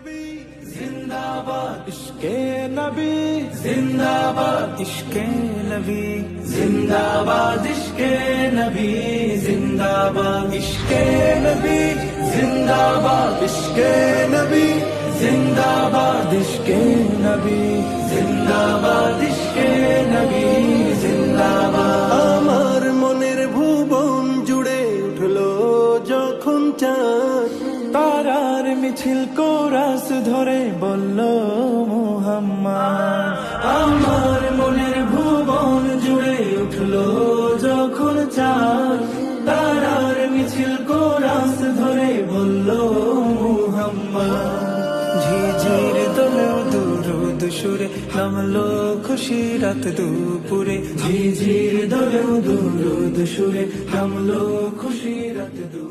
नबी जिंदाबाद, इश्के नबी जिंदाबाद, इश्के नबी जिंदाबाद, इश्के नबी जिंदाबाद, इश्के नबी जिंदाबाद, इश्के नबी जिंदाबाद, इश्के नबी जिंदाबाद, इश्के नबी जिंदाबाद। আমার মনের ভুবন জুড়ে উঠলো যখন চাঁদ, তারার মিছিল কোরাস ধরে বলল মুহাম্মদ। আমার মনের ভুবন জুড়ে উঠলো যখন চাঁদ, তারার মিছিল কোরাস ধরে বলল মুহাম্মদ। ঝিঝির দোলেও দুরুদ সুরে নামলো খুশি রাত দুপুরে, ঝিঝির দোলেও দুরুদ সুরে নামলো খুশি রাত দুপুরে।